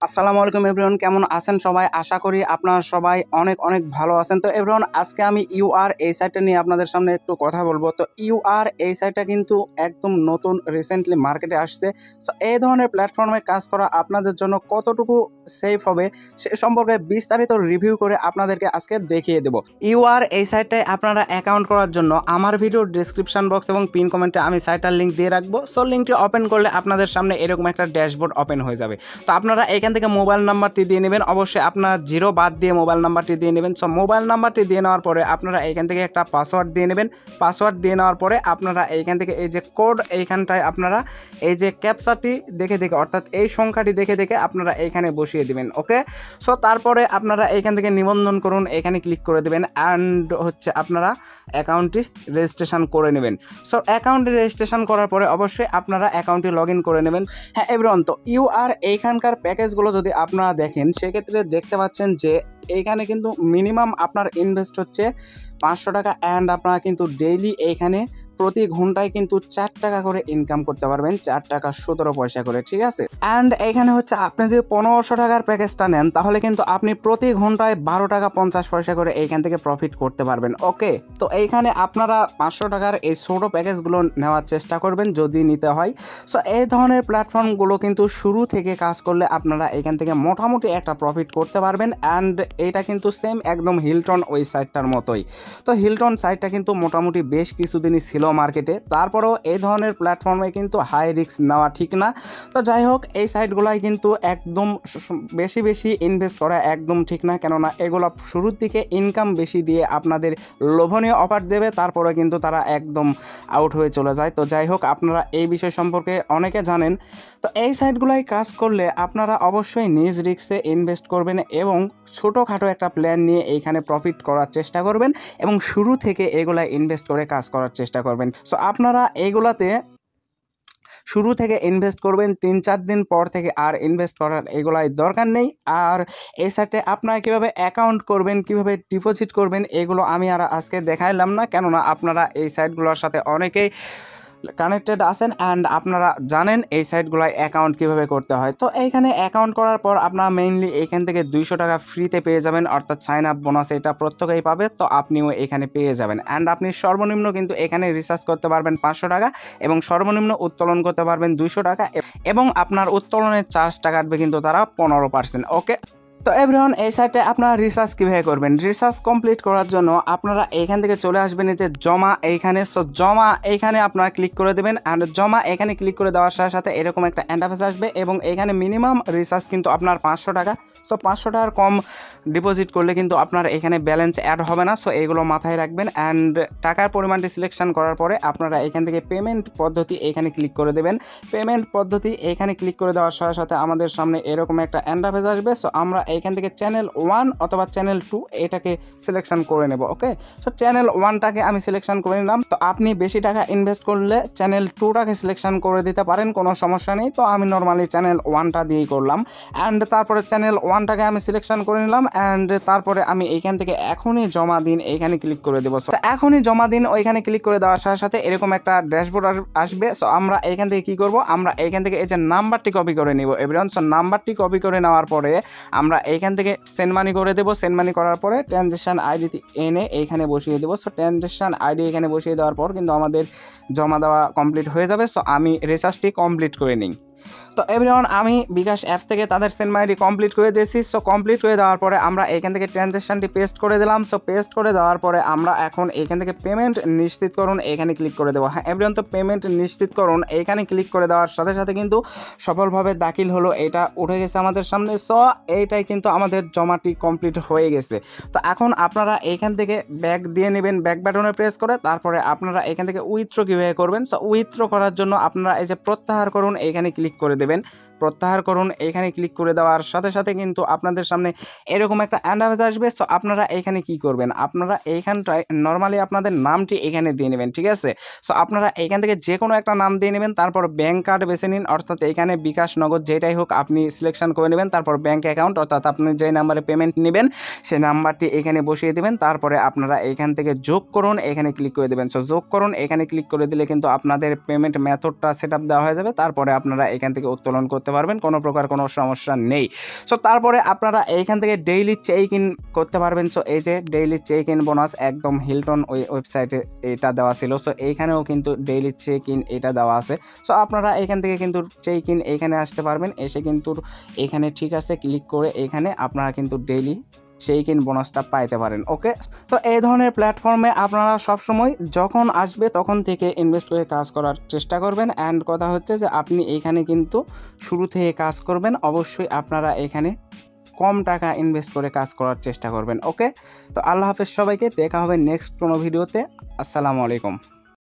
আসসালামু আলাইকুম এভরিওয়ান, কেমন আছেন সবাই? আশা করি আপনারা সবাই অনেক অনেক ভালো আছেন। তো এভরিওয়ান, আজকে আমি ইউআর এই সাইটটা নিয়ে আপনাদের সামনে একটু কথা বলবো। তো ইউআর এই সাইটটা কিন্তু একদম নতুন, রিসেন্টলি মার্কেটে আসছে। তো এই ধরনের প্ল্যাটফর্মে কাজ করা আপনাদের জন্য কতটুকু সেফ হবে সে সম্পর্কে বিস্তারিত রিভিউ করে আপনাদেরকে আজকে দেখিয়ে দেবো। ইউআর এই সাইটটায় আপনারা অ্যাকাউন্ট করার জন্য আমার ভিডিওর ডিসক্রিপশন বক্স এবং পিন কমেন্টে আমি সাইটটার লিঙ্ক দিয়ে রাখবো। সো লিঙ্কটি ওপেন করলে আপনাদের সামনে এরকম একটা ড্যাশবোর্ড ওপেন হয়ে যাবে। তো আপনারা এখান থেকে মোবাইল নাম্বারটি দিয়ে নেবেন। অবশ্যই আপনার জিরো বাদ দিয়ে মোবাইল নাম্বারটি দিয়ে নেবেন। সো মোবাইল নাম্বারটি দিয়ে নেওয়ার পরে আপনারা এখান থেকে একটা পাসওয়ার্ড দিয়ে নেবেন। পাসওয়ার্ড দিয়ে নেওয়ার পরে আপনারা এইখান থেকে এই যে কোড, এইখানটায় আপনারা এই যে ক্যাপচাটি দেখে দেখে, অর্থাৎ এই সংখ্যাটি দেখে দেখে আপনারা এইখানে বসিয়ে দিবেন। ওকে, সো তারপরে আপনারা এইখান থেকে নিবন্ধন করুন, এখানে ক্লিক করে দেবেন অ্যান্ড আপনারা অ্যাকাউন্টটি রেজিস্ট্রেশন করে নেবেন। সো অ্যাকাউন্টটি রেজিস্ট্রেশন করার পরে অবশ্যই আপনারা অ্যাকাউন্টটি লগ ইন করে নেবেন। হ্যাঁ এভরিওয়ান, তো ইউআর এইখানকার প্যাকেজগুলো যদি আপনারা দেখেন সেক্ষেত্রে দেখতে পাচ্ছেন যে এইখানে কিন্তু মিনিমাম আপনার ইনভেস্ট হচ্ছে 500 টাকা অ্যান্ড আপনারা কিন্তু ডেইলি এইখানে প্রতি ঘন্টায় কিন্তু 4 টাকা করে ইনকাম করতে পারবেন, 4 টাকা 17 পয়সা করে, ঠিক আছে। অ্যান্ড এখানে আপনি যদি 1500 টাকার প্যাকেজটা নেন তাহলে কিন্তু আপনি প্রতি ঘন্টায় 12 টাকা 50 পয়সা করে এইখান থেকে প্রফিট করতে পারবেন। ওকে, তো এইখানে আপনারা 500 টাকার এই ছোটো প্যাকেজগুলো নেওয়ার চেষ্টা করবেন যদি নিতে হয়। সো এই ধরনের প্ল্যাটফর্মগুলো কিন্তু শুরু থেকে কাজ করলে আপনারা এখান থেকে মোটামুটি একটা প্রফিট করতে পারবেন। অ্যান্ড এটা কিন্তু সেম একদম হিলটন ওই সাইটটার মতোই। তো হিলটন সাইটটা কিন্তু মোটামুটি বেশ কিছুদিনই ছিল মার্কেটে, তারপরেও এই ধরনের প্ল্যাটফর্মে কিন্তু হাই রিস্ক নেওয়া ঠিক না। তো যাই হোক, এই সাইটগুলাই কিন্তু একদম বেশি বেশি ইনভেস্ট করা একদম ঠিক না, কেননা এগুলো শুরুর দিকে ইনকাম বেশি দিয়ে আপনাদের লোভনীয় অফার দেবে, তারপরে কিন্তু তারা একদম আউট হয়ে চলে যায়। তো যাই হোক, আপনারা এই বিষয় সম্পর্কে অনেকে জানেন। তো এই সাইটগুলাই কাজ করলে আপনারা অবশ্যই নিজ রিস্কে ইনভেস্ট করবেন এবং ছোটোখাটো একটা প্ল্যান নিয়ে এইখানে প্রফিট করার চেষ্টা করবেন এবং শুরু থেকে এগুলা ইনভেস্ট করে কাজ করার চেষ্টা করবেন। সো আপনারা এইগুলাতে শুরু থেকে ইনভেস্ট করবেন, 3-4 দিন পর থেকে আর ইনভেস্ট করার এগুলাই দরকার নেই। আর এই সাইটে আপনারা কীভাবে অ্যাকাউন্ট করবেন, কীভাবে ডিপোজিট করবেন, এগুলো আমি আর আজকে দেখাইলাম না, কেননা আপনারা এই সাইটগুলোর সাথে অনেকেই কানেক্টেড আছেন অ্যান্ড আপনারা জানেন এই সাইটগুলোয় অ্যাকাউন্ট কীভাবে করতে হয়। তো এইখানে অ্যাকাউন্ট করার পর আপনারা মেইনলি এখান থেকে 200 টাকা ফ্রিতে পেয়ে যাবেন, অর্থাৎ সাইন আপ বোনাস এটা প্রত্যেকেই পাবে। তো আপনিও এখানে পেয়ে যাবেন অ্যান্ড আপনি সর্বনিম্ন কিন্তু এখানে রিচার্জ করতে পারবেন 500 টাকা এবং সর্বনিম্ন উত্তোলন করতে পারবেন 200 টাকা এবং আপনার উত্তোলনের চার্জটা কাটবে কিন্তু তারা 15%। ওকে, তো এভরিওয়ান, এই সাইটে আপনারা রিসার্চ কীভাবে করবেন? রিসার্চ কমপ্লিট করার জন্য আপনারা এইখান থেকে চলে আসবেন এই যে জমা এইখানে। সো জমা এইখানে আপনারা ক্লিক করে দেবেন অ্যান্ড জমা এখানে ক্লিক করে দেওয়ার সাথে সাথে এরকম একটা ইন্টারফেস আসবে এবং এখানে মিনিমাম রিসার্চ কিন্তু আপনার 500 টাকা। সো 500 টাকার কম ডিপোজিট করলে কিন্তু আপনার এখানে ব্যালেন্স অ্যাড হবে না। সো এগুলো মাথায় রাখবেন অ্যান্ড টাকার পরিমাণটি সিলেকশন করার পরে আপনারা এখান থেকে পেমেন্ট পদ্ধতি এখানে ক্লিক করে দেবেন। পেমেন্ট পদ্ধতি এখানে ক্লিক করে দেওয়ার সাথে সাথে আমাদের সামনে এরকম একটা ইন্টারফেস আসবে। সো আমরা এইখান থেকে চ্যানেল 1 অথবা চ্যানেল 2 এটাকে সিলেকশন করে নেব। ওকে, সো চ্যানেল 1টাকে আমি সিলেকশন করে নিলাম। তো আপনি বেশি টাকা ইনভেস্ট করলে চ্যানেল 2টাকে সিলেকশন করে দিতে পারেন, কোনো সমস্যা নেই। তো আমি নর্মালি চ্যানেল 1টা দিয়েই করলাম অ্যান্ড তারপরে চ্যানেল 1টাকে আমি সিলেকশন করে নিলাম অ্যান্ড তারপরে আমি এইখান থেকে এখনই জমা দিন এইখানে ক্লিক করে দেবো। তো এখনই জমা দিন ওইখানে ক্লিক করে দেওয়ার সাথে সাথে এরকম একটা ড্যাশবোর্ড আসবে। সো আমরা এইখান থেকে কী করব, আমরা এইখান থেকে এই যে নাম্বারটি কপি করে নিব এভরিওয়ান। সো নাম্বারটি কপি করে নেওয়ার পরে আমরা এইখান থেকে সেন্ড মানি করে দেবো। সেন্ড মানি করার পরে ট্রানজ্যাকশন আইডি এনে এইখানে বসিয়ে দেবো। সো ট্রানজ্যাকশন আইডি এখানে বসিয়ে দেওয়ার পর কিন্তু আমাদের জমা দেওয়া কমপ্লিট হয়ে যাবে। সো আমি রিচার্জটি কমপ্লিট করে নিই। তো এভরিওয়ান, আমি বিকাশ অ্যাপস থেকে তাদের সেন্ড মাইডি কমপ্লিট করে দিয়েছি। সো কমপ্লিট করে দেওয়ার পরে আমরা এখান থেকে ট্রানজ্যাকশনটি পেস্ট করে দিলাম। সো পেস্ট করে দেওয়ার পরে আমরা এখন এখান থেকে পেমেন্ট নিশ্চিত করুন এখানে ক্লিক করে দেবো। হ্যাঁ এভরিওয়ান, তো পেমেন্ট নিশ্চিত করুন এইখানে ক্লিক করে দেওয়ার সাথে সাথে কিন্তু সফলভাবে দাখিল হলো, এটা উঠে গেছে আমাদের সামনে। সো এইটাই কিন্তু আমাদের জমাটি কমপ্লিট হয়ে গেছে। তো এখন আপনারা এইখান থেকে ব্যাক দিয়ে নেবেন, ব্যাক বাটনে প্রেস করে তারপরে আপনারা এখান থেকে উইথড্র কীভাবে করবেন। সো উইথড্র করার জন্য আপনারা এই যে প্রত্যাহার করুন এইখানে ক্লিক করে দেবেন। প্রত্যাহার করুন এইখানে ক্লিক করে দেওয়ার সাথে সাথে কিন্তু আপনাদের সামনে এরকম একটা ইন্টারফেস আসবে। সো আপনারা এইখানে কি করবেন, আপনারা এইখানটায় নর্মালি আপনাদের নামটি এখানে দিয়ে নেবেন, ঠিক আছে। সো আপনারা এইখান থেকে যে কোনো একটা নাম দিয়ে নেবেন, তারপর ব্যাঙ্ক কার্ড বেছে নিন, অর্থাৎ এইখানে বিকাশ, নগদ যেটাই হোক আপনি সিলেকশন করে নেবেন। তারপর ব্যাঙ্ক অ্যাকাউন্ট, অর্থাৎ আপনি যে নাম্বারে পেমেন্ট নেবেন সেই নাম্বারটি এখানে বসিয়ে দেবেন। তারপরে আপনারা এইখান থেকে যোগ করুন এখানে ক্লিক করে দেবেন। সো যোগ করুন এখানে ক্লিক করে দিলে কিন্তু আপনাদের পেমেন্ট মেথডটা সেট আপ দেওয়া হয়ে যাবে। তারপরে আপনারা এখান থেকে উত্তোলন করতে করতে পারবেন, কোনো প্রকার কোনো সমস্যা নেই। সো তারপরে আপনারা এইখান থেকে ডেইলি চেক ইন করতে পারবেন। সো এই যে ডেইলি চেক ইন বোনাস একদম হিলটন ওয়েবসাইটে এটা দেওয়া ছিল। সো এইখানেও কিন্তু ডেইলি চেক ইন এটা দেওয়া আছে। সো আপনারা এখান থেকে কিন্তু চেক ইন এইখানে আসতে পারবেন, এসে কিন্তু এখানে ঠিক আছে ক্লিক করে এখানে আপনারা কিন্তু ডেইলি চেক ইন বোনাসটা পাইতে পারেন। ওকে, তো এই ধরনের প্ল্যাটফর্মে আপনারা সবসময় যখন আসবে তখন থেকে ইনভেস্ট করে কাজ করার চেষ্টা করবেন। অ্যান্ড কথা হচ্ছে যে আপনি এখানে কিন্তু শুরু থেকে কাজ করবেন, অবশ্যই আপনারা এখানে কম টাকা ইনভেস্ট করে কাজ করার চেষ্টা করবেন। ওকে, তো আল্লাহ হাফেজ সবাইকে, দেখা হবে নেক্সট কোনো ভিডিওতে। আসসালামু আলাইকুম।